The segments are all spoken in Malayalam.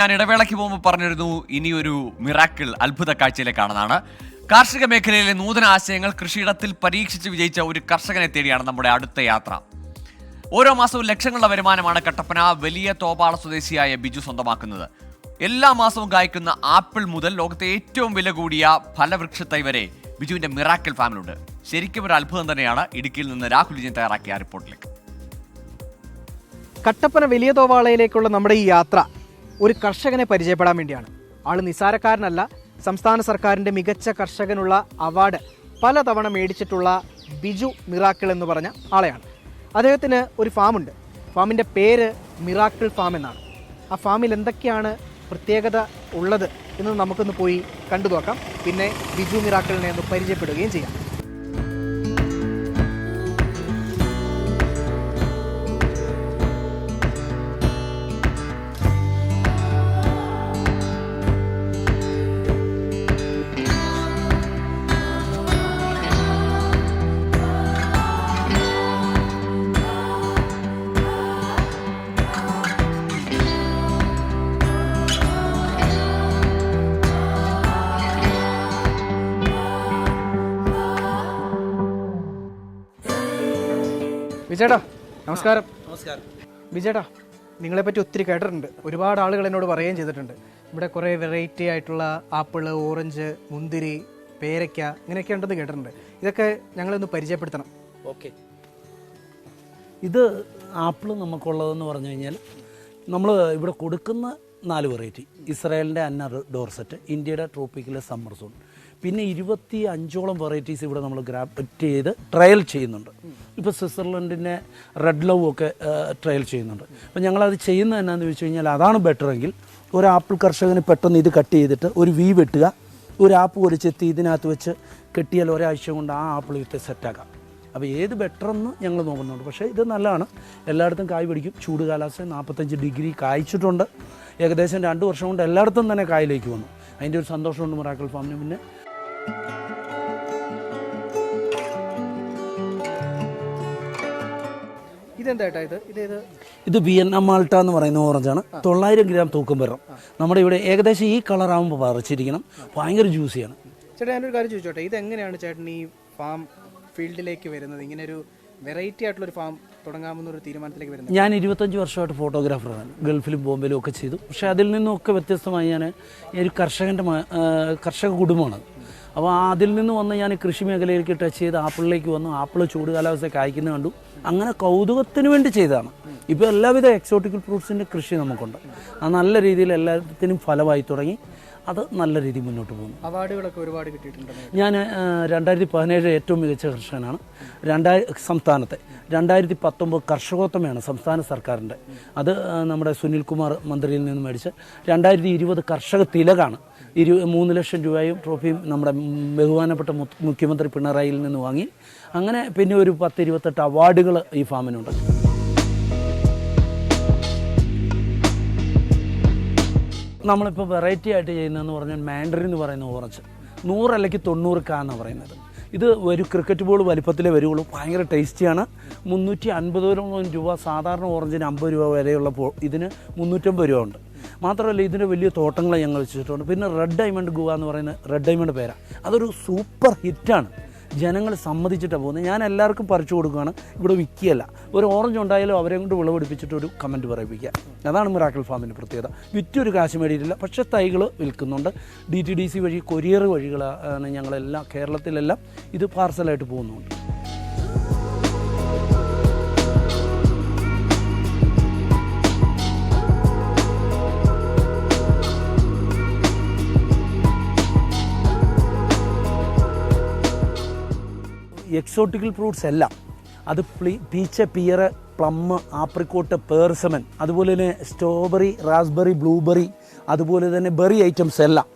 ഞാൻ ഇടവേളയ്ക്ക് പോകുമ്പോൾ പറഞ്ഞിരുന്നു ഇനിയൊരു മിറാക്കിൾ അത്ഭുത കാഴ്ചയിലേക്കാണെന്നാണ്. കാർഷിക മേഖലയിലെ നൂതന ആശയങ്ങൾ കൃഷിയിടത്തിൽ പരീക്ഷിച്ച് വിജയിച്ച ഒരു കർഷകനെ തേടിയാണ് നമ്മുടെ അടുത്ത യാത്ര. ഓരോ മാസവും ലക്ഷങ്ങളുടെ വരുമാനമാണ് കട്ടപ്പന വലിയ തോപാള സ്വദേശിയായ ബിജു സ്വന്തമാക്കുന്നത്. എല്ലാ മാസവും കായ്ക്കുന്ന ആപ്പിൾ മുതൽ ലോകത്തെ ഏറ്റവും വില കൂടിയ ഫലവൃക്ഷത്തൈ വരെ ബിജുവിന്റെ മിറാക്കിൾ ഫാമിലുണ്ട്. ശരിക്കും ഒരു അത്ഭുതം തന്നെയാണ്. ഇടുക്കിയിൽ നിന്ന് രാഹുൽ വിജയൻ തയ്യാറാക്കിയ റിപ്പോർട്ടിലേക്ക്. കട്ടപ്പന വലിയ തോവാളയിലേക്കുള്ള നമ്മുടെ ഈ യാത്ര ഒരു കർഷകനെ പരിചയപ്പെടാൻ വേണ്ടിയാണ്. ആള് നിസാരക്കാരനല്ല. സംസ്ഥാന സർക്കാരിൻ്റെ മികച്ച കർഷകനുള്ള അവാർഡ് പലതവണ മേടിച്ചിട്ടുള്ള ബിജു മിറാക്കിൾ എന്ന് പറഞ്ഞ ആളെയാണ്. അദ്ദേഹത്തിന് ഒരു ഫാമുണ്ട്. ഫാമിൻ്റെ പേര് മിറാക്കിൾ ഫാം എന്നാണ്. ആ ഫാമിൽ എന്തൊക്കെയാണ് പ്രത്യേകത ഉള്ളത് എന്ന് നമുക്കൊന്ന് പോയി കണ്ടു നോക്കാം. പിന്നെ ബിജു മിറാക്കിളിനെ ഒന്ന് പരിചയപ്പെടുകയും ചെയ്യാം. വിജേട്ടാ നമസ്കാരം. നമസ്കാരം. വിജേട്ടാ, നിങ്ങളെപ്പറ്റി ഒത്തിരി കേട്ടിട്ടുണ്ട്. ഒരുപാട് ആളുകൾ എന്നോട് പറയുകയും ചെയ്തിട്ടുണ്ട്. ഇവിടെ കുറേ വെറൈറ്റി ആയിട്ടുള്ള ആപ്പിള്, ഓറഞ്ച്, മുന്തിരി, പേരയ്ക്ക ഇങ്ങനെയൊക്കെ ഉണ്ടെന്ന് കേട്ടിട്ടുണ്ട്. ഇതൊക്കെ ഞങ്ങളൊന്ന് പരിചയപ്പെടുത്തണം. ഓക്കെ. ഇത് ആപ്പിൾ നമുക്കുള്ളതെന്ന് പറഞ്ഞു കഴിഞ്ഞാൽ നമ്മൾ ഇവിടെ കൊടുക്കുന്ന 4 വെറൈറ്റി. ഇസ്രായേലിൻ്റെ അന്ന ഡോർസെറ്റ്, ഇന്ത്യയുടെ ട്രോപ്പിക്കൽ സമ്മർ സോൺ, പിന്നെ 25ഓളം വെറൈറ്റീസ് ഇവിടെ നമ്മൾ ഗ്രാഫ്റ്റ് ചെയ്ത് ട്രയൽ ചെയ്യുന്നുണ്ട്. ഇപ്പോൾ സ്വിറ്റ്സർലൻഡിൻ്റെ റെഡ് ലവ് ഒക്കെ ട്രയൽ ചെയ്യുന്നുണ്ട്. അപ്പോൾ ഞങ്ങളത് ചെയ്യുന്നത് എന്നാന്ന് ചോദിച്ചു കഴിഞ്ഞാൽ അതാണ് ബെറ്ററെങ്കിൽ ഒരു ആപ്പിൾ കർഷകന് പെട്ടെന്ന് ഇത് കട്ട് ചെയ്തിട്ട് ഒരു വി വെട്ടുക, ഒരു ആപ്പ് ഒരു ചെത്തി ഇതിനകത്ത് വെച്ച് കെട്ടിയാൽ ഒരാഴ്ച കൊണ്ട് ആ ആപ്പിൾ വിത്ത് സെറ്റാക്കാം. അപ്പോൾ ഏത് ബെറ്ററെന്ന് ഞങ്ങൾ നോക്കുന്നുണ്ട്. പക്ഷേ ഇത് നല്ലതാണ്. എല്ലായിടത്തും കായ് പിടിക്കും. ചൂട് കാലാവസ്ഥ 45 ഡിഗ്രി കായ്ച്ചിട്ടുണ്ട്. ഏകദേശം 2 വർഷം കൊണ്ട് എല്ലായിടത്തും തന്നെ കായലേക്ക് വന്നു. അതിൻ്റെ ഒരു സന്തോഷമുണ്ട് മിറാക്കിൾ ഫാമിന്. പിന്നെ ഇതെന്താ ഇത് വിയറ്റ്നാം മാൾട്ട എന്ന് പറയുന്ന ഓറഞ്ചാണ്. 900 ഗ്രാം തൂക്കം വരണം. നമ്മുടെ ഇവിടെ ഏകദേശം ഈ കളറാകുമ്പോൾ പറിച്ചിരിക്കണം. ഭയങ്കര ജ്യൂസിയാണ്. ചേട്ടാ, ഞാനൊരു കാര്യം ചോദിച്ചോട്ടെ, ഇതെങ്ങനെയാണ് ചേട്ടൻ ഈ ഫാം ഫീൽഡിലേക്ക് വരുന്നത്? ഇങ്ങനെ ഒരു വെറൈറ്റി ആയിട്ടുള്ളൊരു ഫാം തുടങ്ങാമെന്നൊരു തീരുമാനത്തിലേക്ക് വരുന്നത്? ഞാൻ 25 വർഷമായിട്ട് ഫോട്ടോഗ്രാഫറാണ്. ഗൾഫിലും ബോംബെയിലും ഒക്കെ ചെയ്തു. പക്ഷേ അതിൽ നിന്നൊക്കെ വ്യത്യസ്തമായി ഞാൻ ഒരു കർഷക കുടുംബമാണ്. അപ്പോൾ അതിൽ നിന്ന് വന്ന് ഞാൻ കൃഷി മേഖലയിലേക്ക് ടച്ച് ചെയ്ത് ആപ്പിളിലേക്ക് വന്നു. ആപ്പിൾ ചൂട് കാലാവസ്ഥ കായ്ക്കുന്നത് കണ്ടു. അങ്ങനെ കൗതുകത്തിന് വേണ്ടി ചെയ്തതാണ്. ഇപ്പോൾ എല്ലാവിധ എക്സോട്ടിക്കൽ ഫ്രൂട്ട്സിൻ്റെ കൃഷി നമുക്കുണ്ട്. അത് നല്ല രീതിയിൽ എല്ലാത്തിനും ഫലമായി തുടങ്ങി. അത് നല്ല രീതിയിൽ മുന്നോട്ട് പോകുന്നു. അവാർഡുകളൊക്കെ ഒരുപാട് കിട്ടിയിട്ടുണ്ട്. ഞാൻ 2017 ഏറ്റവും മികച്ച കർഷകനാണ്. സംസ്ഥാനത്തെ 2019 കർഷകോത്തമയാണ് സംസ്ഥാന സർക്കാരിൻ്റെ. അത് നമ്മുടെ സുനിൽ കുമാർ മന്ത്രിയിൽ നിന്ന് മേടിച്ച് 2020 കർഷക തിലകാണ്. 3 ലക്ഷം രൂപയും ട്രോഫിയും നമ്മുടെ ബഹുമാനപ്പെട്ട മുഖ്യമന്ത്രി പിണറായിയിൽ നിന്ന് വാങ്ങി. അങ്ങനെ പിന്നെ ഒരു 10-28 അവാർഡുകൾ ഈ ഫാമിനുണ്ട്. നമ്മളിപ്പോൾ വെറൈറ്റി ആയിട്ട് ചെയ്യുന്നതെന്ന് പറഞ്ഞാൽ മാൻഡറിൻ എന്ന് പറയുന്ന ഓറഞ്ച് 100 അല്ലെങ്കിൽ 90 കാന്നാണ് പറയുന്നത്. ഇത് ഒരു ക്രിക്കറ്റ് ബോൾ വലിപ്പത്തിലേ വരുള്ളൂ. ഭയങ്കര ടേസ്റ്റിയാണ്. 350 രൂപ സാധാരണ ഓറഞ്ചിന് 50 രൂപ വരെയുള്ള ഇതിന് 350 രൂപ ഉണ്ട്. മാത്രമല്ല ഇതിൻ്റെ വലിയ തോട്ടങ്ങൾ ഞങ്ങൾ വെച്ചിട്ടുണ്ട്. പിന്നെ റെഡ് ഡയമണ്ട് ഗുവ എന്ന് പറയുന്ന റെഡ് ഡയമണ്ട് പേര, അതൊരു സൂപ്പർ ഹിറ്റാണ്. ജനങ്ങൾ സമ്മതിച്ചിട്ടാണ് പോകുന്നത്. ഞാൻ എല്ലാവർക്കും പറിച്ചു കൊടുക്കുകയാണ്, ഇവിടെ വിൽക്കുകയല്ല. ഒരു ഓറഞ്ച് ഉണ്ടായാലും അവരെ കൊണ്ട് വിളവെടുപ്പിച്ചിട്ടൊരു കമൻറ്റ് പറയിപ്പിക്കുക. അതാണ് മിറാക്കിൾ ഫാമിൻ്റെ പ്രത്യേകത. വിറ്റൊരു കാശ് മേടിയിട്ടില്ല. പക്ഷേ തൈകൾ വിൽക്കുന്നുണ്ട്. DTDC വഴി, കൊറിയർ വഴികളാണ് ഞങ്ങളെല്ലാം കേരളത്തിലെല്ലാം ഇത് പാർസലായിട്ട് പോകുന്നുണ്ട്. എക്സോട്ടിക്കൽ ഫ്രൂട്ട്സ് എല്ലാം, അത് പീച്ച്, പിയർ, പ്ലം, ആപ്രിക്കോട്ട്, പേർസമൻ, അതുപോലെ തന്നെ സ്ട്രോബെറി, റാസ്ബെറി, ബ്ലൂബെറി, അതുപോലെ തന്നെ ബെറി ഐറ്റംസ് എല്ലാം.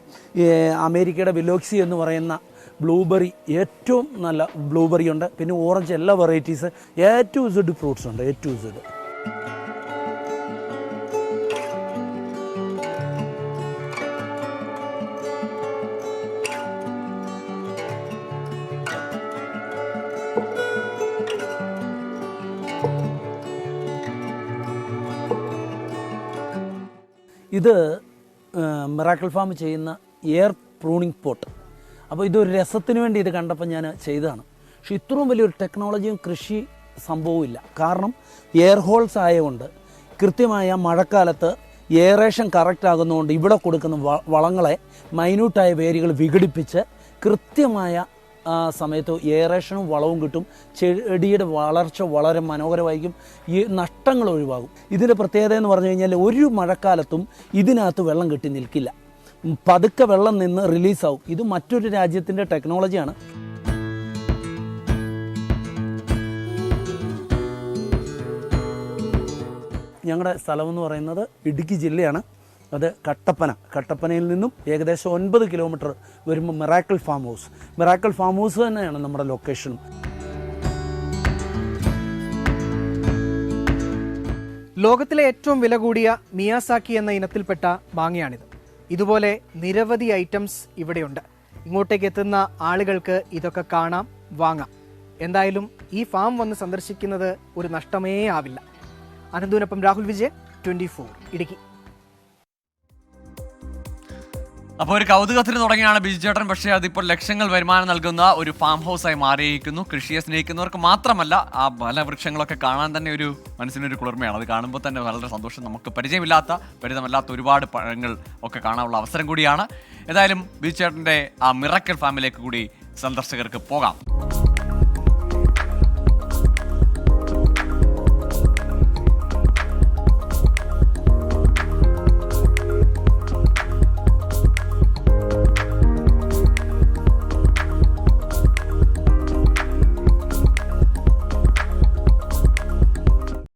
അമേരിക്കയുടെ വിലോക്സി എന്ന് പറയുന്ന ബ്ലൂബെറി, ഏറ്റവും നല്ല ബ്ലൂബെറി ഉണ്ട്. പിന്നെ ഓറഞ്ച്, എല്ലാ varieties A to Z fruits ഉണ്ട്. A to Z. ഇത് മിറാക്കിൾ ഫാം ചെയ്യുന്ന എയർ പ്രൂണിംഗ് പോട്ട്. അപ്പോൾ ഇതൊരു രസത്തിന് വേണ്ടി ഇത് കണ്ടപ്പോൾ ഞാൻ ചെയ്തതാണ്. പക്ഷേ ഇത്രയും വലിയൊരു ടെക്നോളജിയും കൃഷി സംഭവവും ഇല്ല. കാരണം എയർ ഹോൾസ് ആയതുകൊണ്ട് കൃത്യമായ മഴക്കാലത്ത് എയറേഷൻ കറക്റ്റ് ആകുന്നതുകൊണ്ട് ഇവിടെ കൊടുക്കുന്ന വളങ്ങളെ മൈന്യൂട്ടായ വേരുകൾ വിഘടിപ്പിച്ച് കൃത്യമായ സമയത്ത് എയറേഷനും വളവും കിട്ടും. ചെടിയുടെ വളർച്ച വളരെ മനോഹരമായിരിക്കും. ഈ നഷ്ടങ്ങൾ ഒഴിവാകും. ഇതിൻ്റെ പ്രത്യേകത എന്ന് പറഞ്ഞു കഴിഞ്ഞാൽ ഒരു മഴക്കാലത്തും ഇതിനകത്ത് വെള്ളം കെട്ടി നിൽക്കില്ല. പതുക്കെ വെള്ളം നിന്ന് റിലീസാവും. ഇത് മറ്റൊരു രാജ്യത്തിൻ്റെ ടെക്നോളജിയാണ്. ഞങ്ങളുടെ സ്ഥലമെന്ന് പറയുന്നത് ഇടുക്കി ജില്ലയാണ്. അത് കട്ടപ്പനയിൽ നിന്നും ഏകദേശം 9 കിലോമീറ്റർ വരുമ്പോൾ മിറാക്കിൾ ഫാം ഹൗസ് തന്നെയാണ് നമ്മുടെ ലൊക്കേഷനും. ലോകത്തിലെ ഏറ്റവും വില കൂടിയ മിയാസാക്കി എന്ന ഇനത്തിൽപ്പെട്ട മാങ്ങയാണിത്. ഇതുപോലെ നിരവധി ഐറ്റംസ് ഇവിടെയുണ്ട്. ഇങ്ങോട്ടേക്ക് എത്തുന്ന ആളുകൾക്ക് ഇതൊക്കെ കാണാം, വാങ്ങാം. എന്തായാലും ഈ ഫാം വന്ന് സന്ദർശിക്കുന്നത് ഒരു നഷ്ടമേ ആവില്ല. അനന്തുവിനൊപ്പം രാഹുൽ വിജയൻ, 24 ഇടുക്കി. അപ്പോൾ ഒരു കൗതുകത്തിന് തുടങ്ങിയാണ് ബിജു ചേട്ടൻ. പക്ഷേ അതിപ്പോൾ ലക്ഷങ്ങൾ വരുമാനം നൽകുന്ന ഒരു ഫാം ഹൗസായി മാറിയിരിക്കുന്നു. കൃഷിയെ സ്നേഹിക്കുന്നവർക്ക് മാത്രമല്ല, ആ ഫലവൃക്ഷങ്ങളൊക്കെ കാണാൻ തന്നെ ഒരു മനസ്സിനൊരു കുളിർമയാണ്. അത് കാണുമ്പോൾ തന്നെ വളരെ സന്തോഷം. നമുക്ക് പരിചയമല്ലാത്ത ഒരുപാട് പഴങ്ങൾ ഒക്കെ കാണാനുള്ള അവസരം കൂടിയാണ്. ഏതായാലും ബിജു ചേട്ടൻ്റെ ആ മിറാക്കിൾ ഫാമിലേക്ക് കൂടി സന്ദർശകർക്ക് പോകാം.